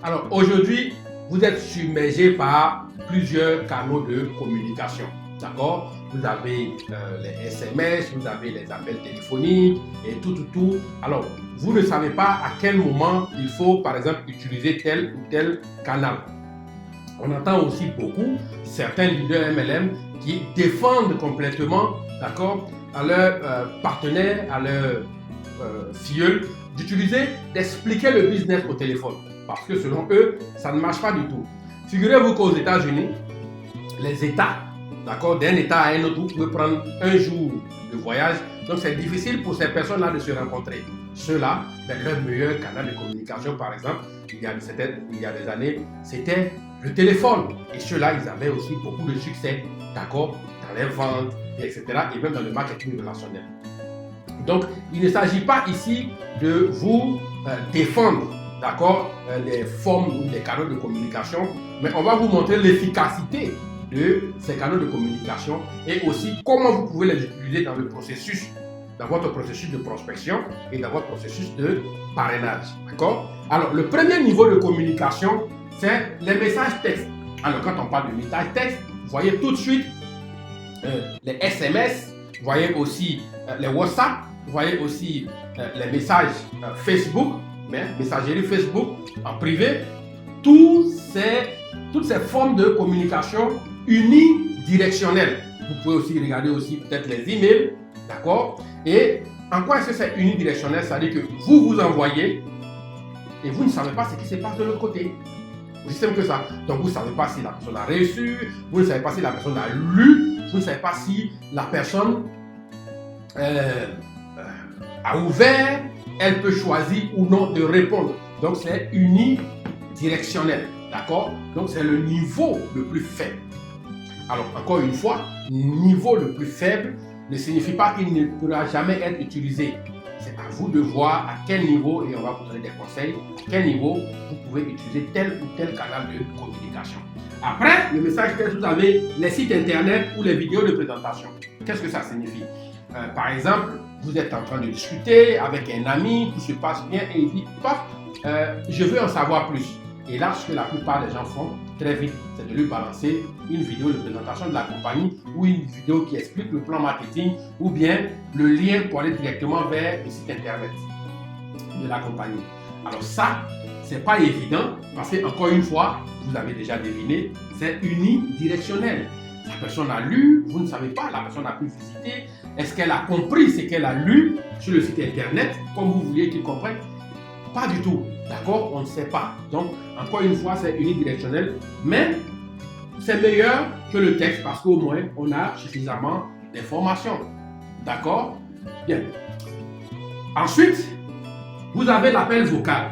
Alors aujourd'hui, vous êtes submergé par plusieurs canaux de communication. D'accord? Vous avez les SMS, vous avez les appels téléphoniques et tout. Alors, vous ne savez pas à quel moment il faut, par exemple, utiliser tel ou tel canal. On entend aussi beaucoup certains leaders MLM qui défendent complètement, d'accord, à leurs partenaires, à leurs filleuls, d'expliquer le business au téléphone. Parce que selon eux, ça ne marche pas du tout. Figurez-vous qu'aux États-Unis, les États, d'accord, d'un État à un autre, vous pouvez prendre un jour de voyage. Donc c'est difficile pour ces personnes-là de se rencontrer. Ceux-là, leur meilleur canal de communication, par exemple, il y a des années, c'était le téléphone. Et ceux-là, ils avaient aussi beaucoup de succès, d'accord, dans les ventes, etc. et même dans le marketing relationnel. Donc, il ne s'agit pas ici de vous défendre, d'accord, des formes ou des canaux de communication, mais on va vous montrer l'efficacité de ces canaux de communication et aussi comment vous pouvez les utiliser dans le processus, dans votre processus de prospection et dans votre processus de parrainage, d'accord? Alors, le premier niveau de communication, c'est les messages textes. Alors, quand on parle de messages textes, vous voyez tout de suite les SMS, vous voyez aussi les WhatsApp, vous voyez aussi les messages Facebook, messagerie Facebook en privé, toutes ces formes de communication unidirectionnelles. Vous pouvez aussi regarder aussi peut-être les emails, d'accord? Et en quoi est-ce que c'est unidirectionnel? C'est-à-dire que vous envoyez et vous ne savez pas ce qui se passe de l'autre côté. Aussi simple que ça. Donc vous ne savez pas si la personne a reçu, vous ne savez pas si la personne a lu, vous ne savez pas si la personne a ouvert, elle peut choisir ou non de répondre. Donc c'est unidirectionnel. D'accord? Donc c'est le niveau le plus faible. Alors encore une fois, niveau le plus faible ne signifie pas qu'il ne pourra jamais être utilisé. C'est à vous de voir à quel niveau, et on va vous donner des conseils, à quel niveau vous pouvez utiliser tel ou tel canal de communication. Après, le message texte, vous avez les sites internet ou les vidéos de présentation. Qu'est-ce que ça signifie? Par exemple, vous êtes en train de discuter avec un ami, tout se passe bien et il dit paf, je veux en savoir plus. Et là, ce que la plupart des gens font très vite, c'est de lui balancer une vidéo de présentation de la compagnie ou une vidéo qui explique le plan marketing ou bien le lien pour aller directement vers le site internet de la compagnie. Alors ça, c'est pas évident parce que encore une fois, vous avez déjà deviné, c'est unidirectionnel. La personne a lu, vous ne savez pas, la personne a pu visiter. Est-ce qu'elle a compris ce qu'elle a lu sur le site internet comme vous vouliez qu'il comprenne? Pas du tout, d'accord? On ne sait pas. Donc, encore une fois, c'est unidirectionnel, mais c'est meilleur que le texte parce qu'au moins, on a suffisamment d'informations. D'accord? Bien. Ensuite, vous avez l'appel vocal.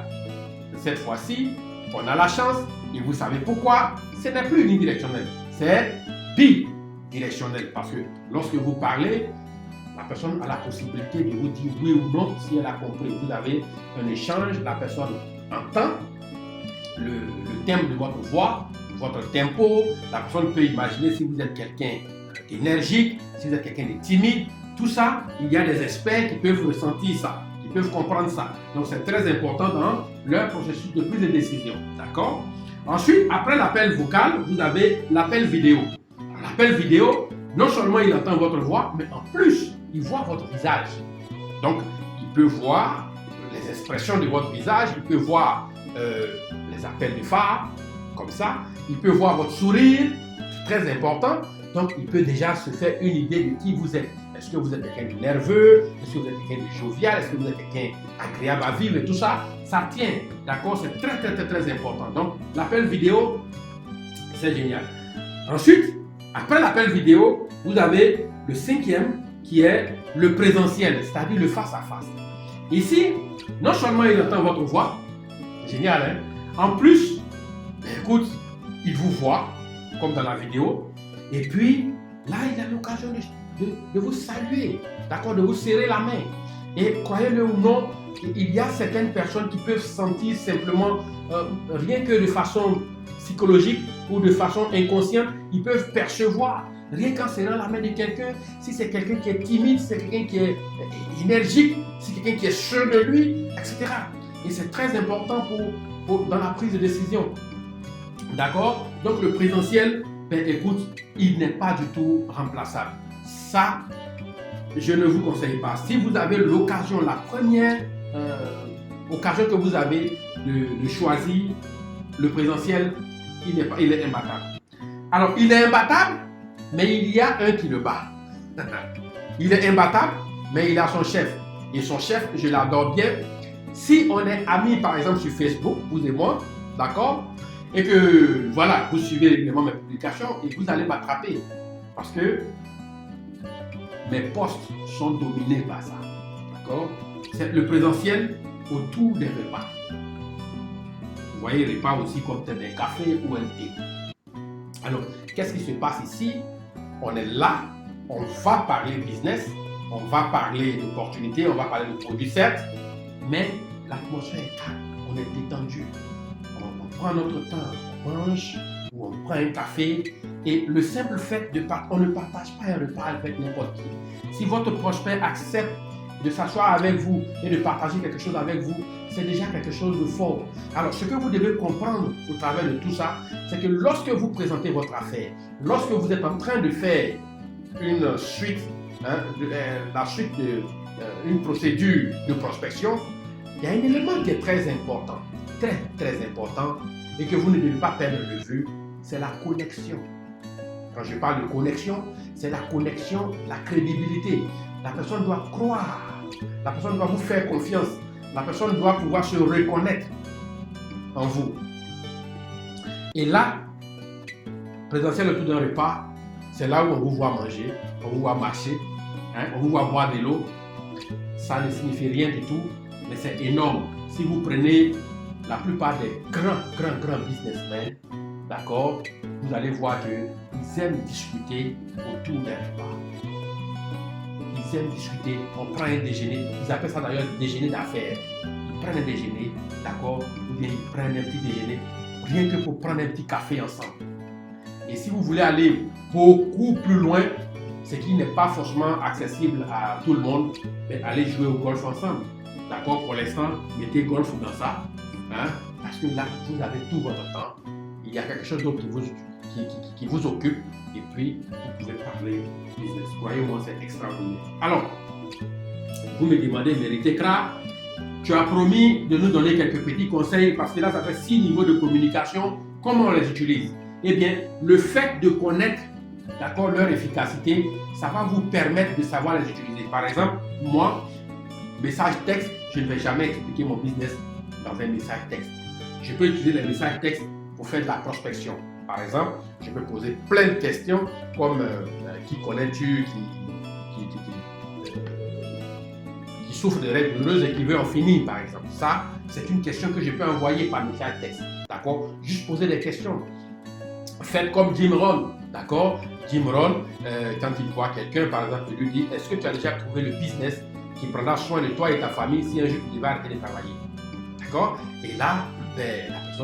Cette fois-ci, on a la chance et vous savez pourquoi, ce n'est plus unidirectionnel, c'est bidirectionnel parce que lorsque vous parlez, la personne a la possibilité de vous dire oui ou non si elle a compris. Vous avez un échange, la personne entend le thème de votre voix, votre tempo. La personne peut imaginer si vous êtes quelqu'un d'énergique, si vous êtes quelqu'un de timide. Tout ça, il y a des experts qui peuvent ressentir ça, qui peuvent comprendre ça. Donc c'est très important dans leur processus de prise de décision. D'accord? Ensuite, après l'appel vocal, vous avez l'appel vidéo. L'appel vidéo, non seulement il entend votre voix, mais en plus, il voit votre visage. Donc, il peut voir les expressions de votre visage, il peut voir les appels de phare, comme ça. Il peut voir votre sourire, c'est très important. Donc, il peut déjà se faire une idée de qui vous êtes. Est-ce que vous êtes quelqu'un de nerveux? Est-ce que vous êtes quelqu'un de jovial? Est-ce que vous êtes quelqu'un agréable à vivre? Et tout ça, ça tient. D'accord? C'est très important. Donc, l'appel vidéo, c'est génial. Ensuite, après l'appel vidéo, vous avez le cinquième qui est le présentiel, c'est-à-dire le face-à-face. Ici, non seulement il entend votre voix, génial, hein? En plus, écoute, il vous voit, comme dans la vidéo, et puis là, il a l'occasion de vous saluer, d'accord, de vous serrer la main. Et croyez-le ou non, il y a certaines personnes qui peuvent sentir simplement, rien que de façon psychologique ou de façon inconsciente, ils peuvent percevoir, rien qu'en serrant la main de quelqu'un, si c'est quelqu'un qui est timide, si c'est quelqu'un qui est énergique, si c'est quelqu'un qui est sûr de lui, etc. Et c'est très important pour dans la prise de décision. D'accord? Donc le présentiel, écoute, il n'est pas du tout remplaçable. Ça, je ne vous conseille pas. Si vous avez l'occasion, la première occasion que vous avez de choisir le présentiel, il est imbattable. Alors, il est imbattable, mais il y a un qui le bat. Il est imbattable, mais il a son chef. Et son chef, je l'adore bien. Si on est amis, par exemple, sur Facebook, vous et moi, d'accord? Et que, voilà, vous suivez régulièrement mes publications et vous allez m'attraper. Parce que mes posts sont dominés par ça. D'accord? C'est le présentiel autour des repas. Vous voyez, repas aussi comme peut-être un café ou un thé. Alors, qu'est-ce qui se passe ici? On est là, on va parler business, on va parler d'opportunités, on va parler de produits, certes, mais l'atmosphère est calme, on est détendu. On prend notre temps, on mange ou on prend un café. Et le simple fait on ne partage pas un repas avec n'importe qui. Si votre prospect accepte de s'asseoir avec vous et de partager quelque chose avec vous, c'est déjà quelque chose de fort. Alors, ce que vous devez comprendre au travers de tout ça, c'est que lorsque vous présentez votre affaire, lorsque vous êtes en train de faire une suite, une procédure de prospection, il y a un élément qui est très important, très, très important, et que vous ne devez pas perdre de vue, c'est la connexion. Quand je parle de connexion, c'est la connexion, la crédibilité. La personne doit croire, la personne doit vous faire confiance, la personne doit pouvoir se reconnaître en vous. Et là, présentiel autour d'un repas, c'est là où on vous voit manger, on vous voit marcher, on vous voit boire de l'eau. Ça ne signifie rien du tout, mais c'est énorme. Si vous prenez la plupart des grands businessmen, d'accord, vous allez voir qu'ils aiment discuter autour d'un repas. Ils aiment discuter, on prend un déjeuner, ils appellent ça d'ailleurs déjeuner d'affaires. Ils prennent un déjeuner, d'accord, ou bien ils prennent un petit déjeuner, rien que pour prendre un petit café ensemble. Et si vous voulez aller beaucoup plus loin, ce qui n'est pas forcément accessible à tout le monde, mais allez jouer au golf ensemble. D'accord, pour l'instant, mettez golf dans ça, parce que là, vous avez tout votre temps. Il y a quelque chose d'autre qui vous occupe, et puis vous pouvez parler business. Croyez-moi, c'est extraordinaire. Alors, vous me demandez, Vérité Kra, tu as promis de nous donner quelques petits conseils, parce que là, ça fait 6 niveaux de communication. Comment on les utilise? Eh bien, le fait de connaître, d'accord, leur efficacité, ça va vous permettre de savoir les utiliser. Par exemple, moi, message texte, je ne vais jamais expliquer mon business dans un message texte. Je peux utiliser les messages texte pour faire de la prospection. Par exemple, je peux poser plein de questions comme qui connais-tu, qui souffre de règles douloureuses et qui veut en finir, par exemple. Ça, c'est une question que je peux envoyer par message texte. D'accord? Juste poser des questions. Faites comme Jim Rohn. D'accord? Jim Rohn, quand il voit quelqu'un, par exemple, il lui dit: est-ce que tu as déjà trouvé le business qui prendra soin de toi et ta famille si un jour tu vas arrêter de travailler? D'accord? Et là,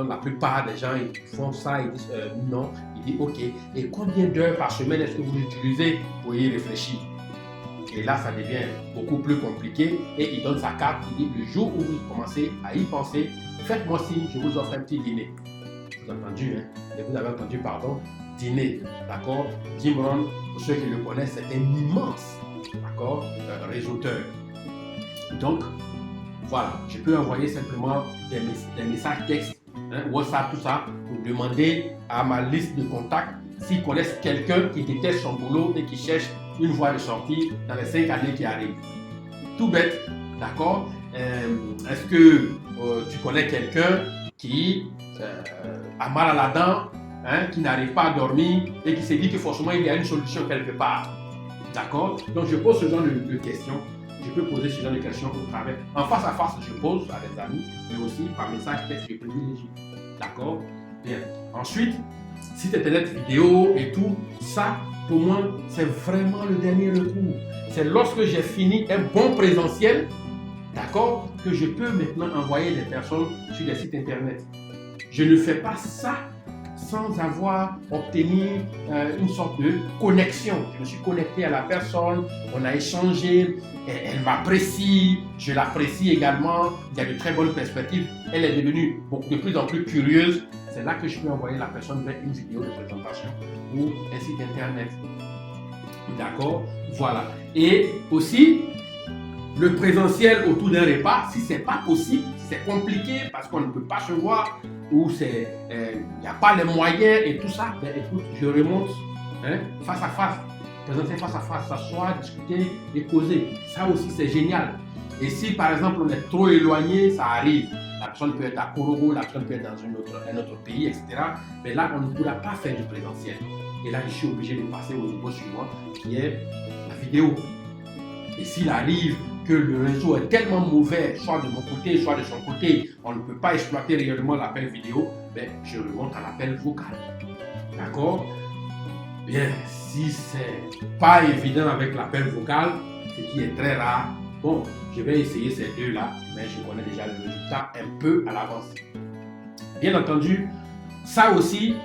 la plupart des gens ils font ça, ils disent non. Il dit ok. Et combien d'heures par semaine est-ce que vous utilisez pour y réfléchir? Et là, ça devient beaucoup plus compliqué. Et il donne sa carte. Il dit: le jour où vous commencez à y penser, faites-moi signe, je vous offre un petit dîner. Vous avez entendu, hein? Et vous avez entendu, pardon, dîner. D'accord? Jim Rohn, pour ceux qui le connaissent, c'est un immense, d'accord, réseauteur. Donc, voilà, je peux envoyer simplement des messages textes, WhatsApp, tout ça, pour demander à ma liste de contacts s'ils connaissent quelqu'un qui déteste son boulot et qui cherche une voie de sortie dans les 5 années qui arrivent. Tout bête, d'accord? Est-ce que tu connais quelqu'un qui a mal à la dent, qui n'arrive pas à dormir et qui s'est dit que forcément il y a une solution quelque part? D'accord? Donc je pose ce genre de questions. Je peux poser ce genre de questions au travers. En face à face, je pose à des amis, mais aussi par message texte, je privilégie. D'accord? Bien. Ensuite, site internet, vidéo et tout, ça, pour moi, c'est vraiment le dernier recours. C'est lorsque j'ai fini un bon présentiel, d'accord, que je peux maintenant envoyer des personnes sur des sites internet. Je ne fais pas ça sans avoir obtenu une sorte de connexion. Je me suis connecté à la personne, on a échangé, elle m'apprécie, je l'apprécie également, il y a de très bonnes perspectives, elle est devenue de plus en plus curieuse. C'est là que je peux envoyer la personne vers une vidéo de présentation ou un site internet. D'accord? Voilà. Et aussi, le présentiel autour d'un repas, si ce n'est pas possible, si c'est compliqué parce qu'on ne peut pas se voir ou il n'y a pas les moyens et tout ça, ben écoute, je remonte face à face, présentiel face à face, s'asseoir, discuter et causer. Ça aussi, c'est génial. Et si par exemple on est trop éloigné, ça arrive. La personne peut être à Korogo, la personne peut être dans un autre pays, etc. Mais là, on ne pourra pas faire du présentiel. Et là, je suis obligé de passer au niveau suivant, qui est la vidéo. Et s'il arrive que le réseau est tellement mauvais, soit de mon côté, soit de son côté, on ne peut pas exploiter réellement l'appel vidéo, ben, je remonte à l'appel vocal. D'accord? Bien, si c'est pas évident avec l'appel vocal, ce qui est très rare, bon, je vais essayer ces deux-là, mais je connais déjà le résultat un peu à l'avance. Bien entendu, ça aussi,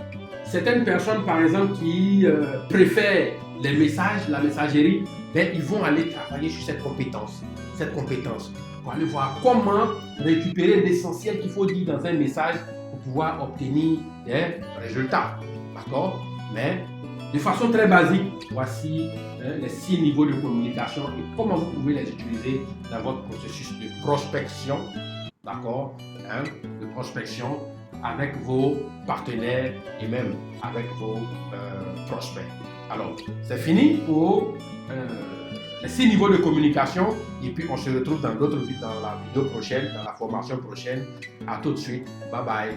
certaines personnes, par exemple, qui préfèrent les messages, la messagerie, ben, ils vont aller travailler sur cette compétence pour aller voir comment récupérer l'essentiel qu'il faut dire dans un message pour pouvoir obtenir des résultats. D'accord? Mais de façon très basique, voici les 6 niveaux de communication et comment vous pouvez les utiliser dans votre processus de prospection. D'accord? De prospection avec vos partenaires et même avec vos prospects. Alors, c'est fini pour les 6 niveaux de communication et puis on se retrouve dans la vidéo prochaine, dans la formation prochaine. À tout de suite. Bye bye.